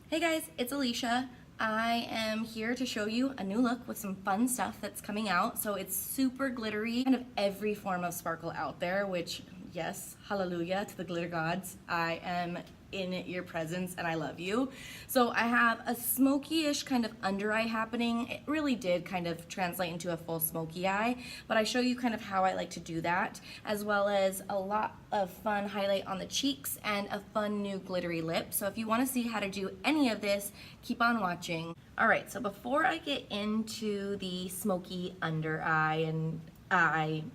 Hey guys, it's Alicia. I am here to show you a new look with some fun stuff that's coming out. So it's super glittery, kind of every form of sparkle out there, which yes, hallelujah to the glitter gods. I am in your presence and I love you. So I have a smoky-ish kind of under eye happening. It really did kind of translate into a full smoky eye, but I show you kind of how I like to do that, as well as a lot of fun highlight on the cheeks and a fun new glittery lip. So if you want to see how to do any of this, keep on watching. All right, so before I get into the smoky under eye and eye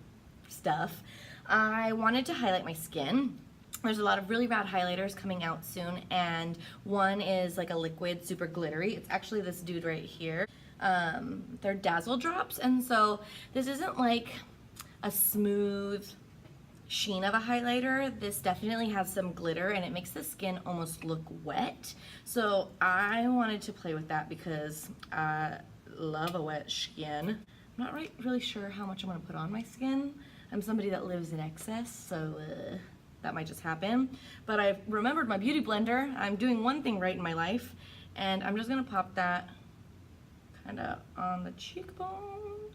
stuff, I wanted to highlight my skin. There's a lot of really rad highlighters coming out soon, and one is like a liquid, super glittery. It's actually this dude right here. They're Dazzle drops, and so this isn't like a smooth sheen of a highlighter. This definitely has some glitter, and it makes the skin almost look wet. So I wanted to play with that because I love a wet skin. I'm not really sure how much I'm gonna put on my skin. I'm somebody that lives in excess, so that might just happen. But I've remembered my beauty blender. I'm doing one thing right in my life, and I'm just gonna pop that kind of on the cheekbones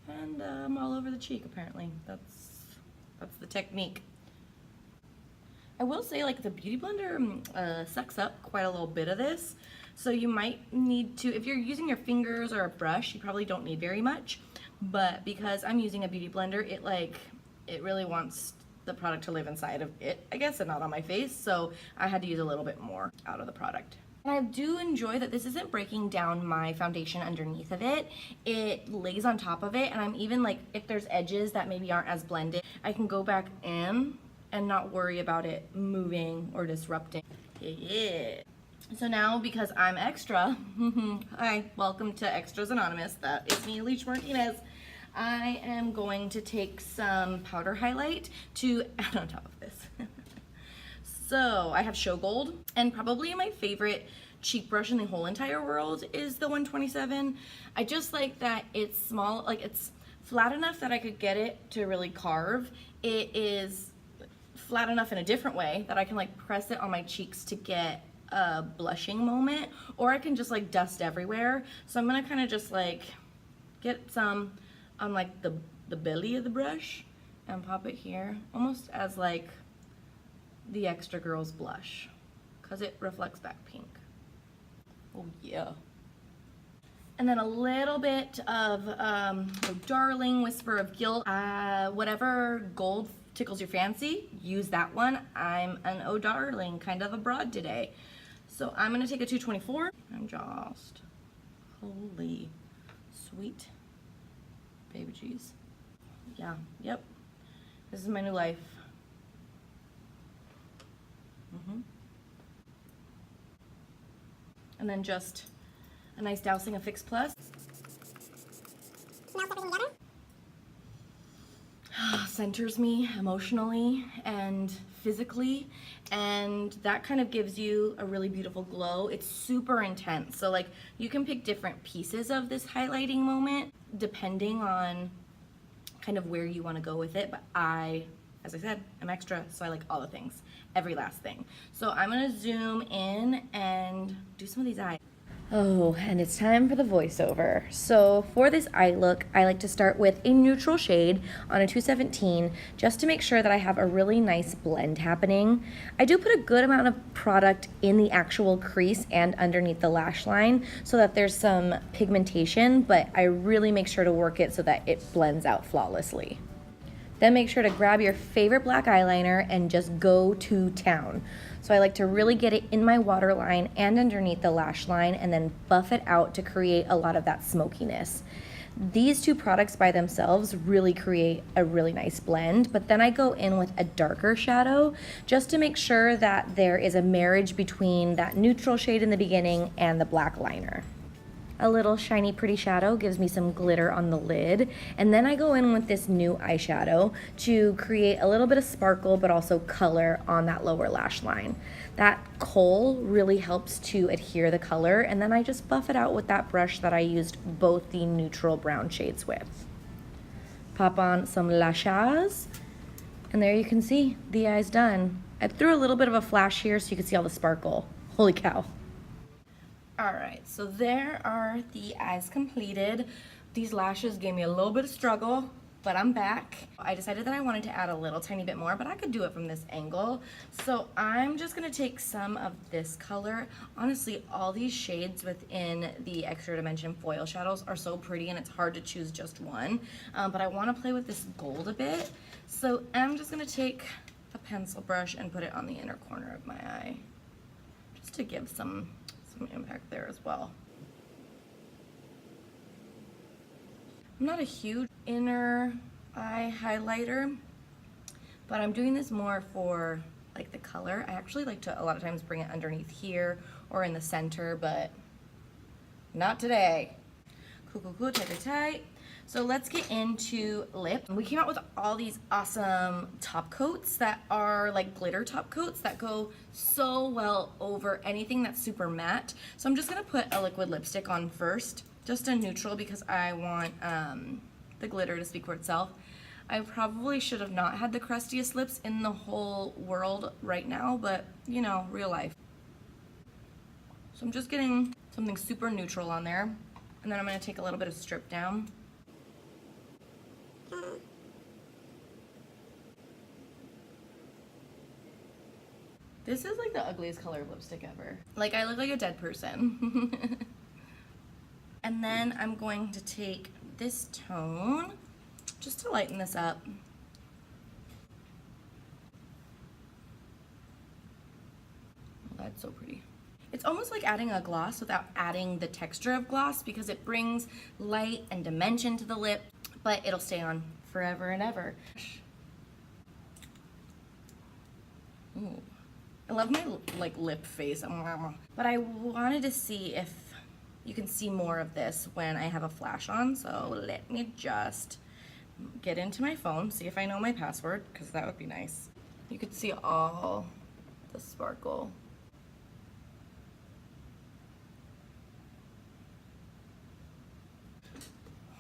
and all over the cheek. Apparently, that's the technique. I will say, like, the beauty blender sucks up quite a little bit of this, so you might need to, if you're using your fingers or a brush, you probably don't need very much. But because I'm using a beauty blender, it really wants the product to live inside of it, I guess, and not on my face, so I had to use a little bit more out of the product. And I do enjoy that this isn't breaking down my foundation underneath of it. It lays on top of it, and I'm even like, if there's edges that maybe aren't as blended, I can go back in and not worry about it moving or disrupting. Yeah. So now, because I'm extra, hi, welcome to Extras Anonymous, that is me, Alicia Martinez. I am going to take some powder highlight to add on top of this. So I have Show Gold, and probably my favorite cheek brush in the whole entire world is the 127. I just like that it's small, like it's flat enough that I could get it to really carve. It is flat enough in a different way that I can like press it on my cheeks to get a blushing moment, or I can just like dust everywhere. So I'm gonna kind of just like get some on like the belly of the brush and pop it here, almost as like the Extra Girls blush, because it reflects back pink. Oh yeah. And then a little bit of Oh Darling, Whisper of Guilt. Whatever gold tickles your fancy, use that one. I'm an Oh Darling kind of a broad today. So I'm gonna take a 224. I'm just, holy sweet baby cheese. Yeah, yep. This is my new life. And then just a nice dousing of Fix Plus. Centers me emotionally and physically, and that kind of gives you a really beautiful glow. It's super intense, so like you can pick different pieces of this highlighting moment depending on kind of where you want to go with it, but as I said, I'm extra, so I like all the things, every last thing. So I'm gonna zoom in and do some of these eyes. Oh, and it's time for the voiceover. So for this eye look, I like to start with a neutral shade on a 217 just to make sure that I have a really nice blend happening. I do put a good amount of product in the actual crease and underneath the lash line so that there's some pigmentation, but I really make sure to work it so that it blends out flawlessly. Then make sure to grab your favorite black eyeliner and just go to town. So I like to really get it in my waterline and underneath the lash line and then buff it out to create a lot of that smokiness. These two products by themselves really create a really nice blend, but then I go in with a darker shadow just to make sure that there is a marriage between that neutral shade in the beginning and the black liner. A little shiny pretty shadow gives me some glitter on the lid, and then I go in with this new eyeshadow to create a little bit of sparkle but also color on that lower lash line. That Kohl really helps to adhere the color, and then I just buff it out with that brush that I used both the neutral brown shades with. Pop on some lashes, and there you can see the eye's done. I threw a little bit of a flash here so you can see all the sparkle. Holy cow. Alright, so there are the eyes completed. These lashes gave me a little bit of struggle, but I'm back. I decided that I wanted to add a little tiny bit more, but I could do it from this angle. So I'm just gonna take some of this color. Honestly, all these shades within the Extra Dimension foil shadows are so pretty and it's hard to choose just one. But I wanna play with this gold a bit. So I'm just gonna take a pencil brush and put it on the inner corner of my eye, just to give some impact there as well. I'm not a huge inner eye highlighter, but I'm doing this more for like the color. I actually like to a lot of times bring it underneath here or in the center, but not today. Cool, tight. So let's get into lip. We came out with all these awesome top coats that are like glitter top coats that go so well over anything that's super matte. So I'm just gonna put a liquid lipstick on first, just a neutral, because I want the glitter to speak for itself. I probably should have not had the crustiest lips in the whole world right now, but you know, real life. So I'm just getting something super neutral on there, and then I'm gonna take a little bit of Stripdown. This is like the ugliest color of lipstick ever. Like, I look like a dead person. And then I'm going to take this tone just to lighten this up. Oh, that's so pretty. It's almost like adding a gloss without adding the texture of gloss, because it brings light and dimension to the lip, but it'll stay on forever and ever. Ooh. I love my like lip face, but I wanted to see if you can see more of this when I have a flash on, so let me just get into my phone, see if I know my password, because that would be nice. You could see all the sparkle.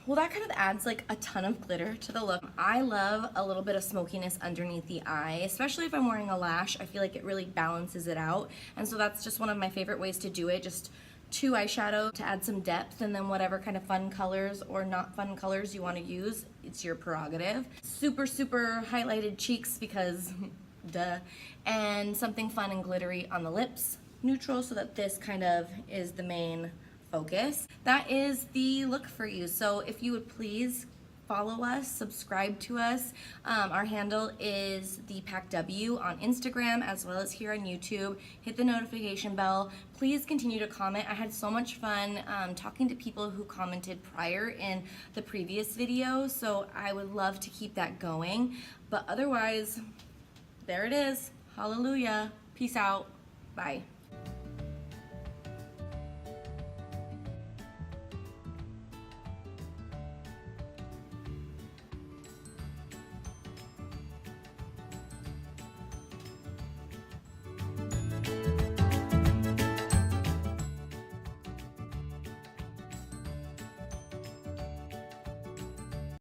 Well, that kind of adds like a ton of glitter to the look. I love a little bit of smokiness underneath the eye, especially if I'm wearing a lash. I feel like it really balances it out. And so that's just one of my favorite ways to do it. Just 2 eyeshadow to add some depth, and then whatever kind of fun colors or not fun colors you want to use, it's your prerogative. Super, super highlighted cheeks because duh. And something fun and glittery on the lips. Neutral, so that this kind of is the main focus. That is the look for you. So if you would please follow us, subscribe to us. Our handle is the Pack W on Instagram as well as here on YouTube. Hit the notification bell. Please continue to comment. I had so much fun talking to people who commented prior in the previous video, so I would love to keep that going. But otherwise, there it is. Hallelujah. Peace out. Bye.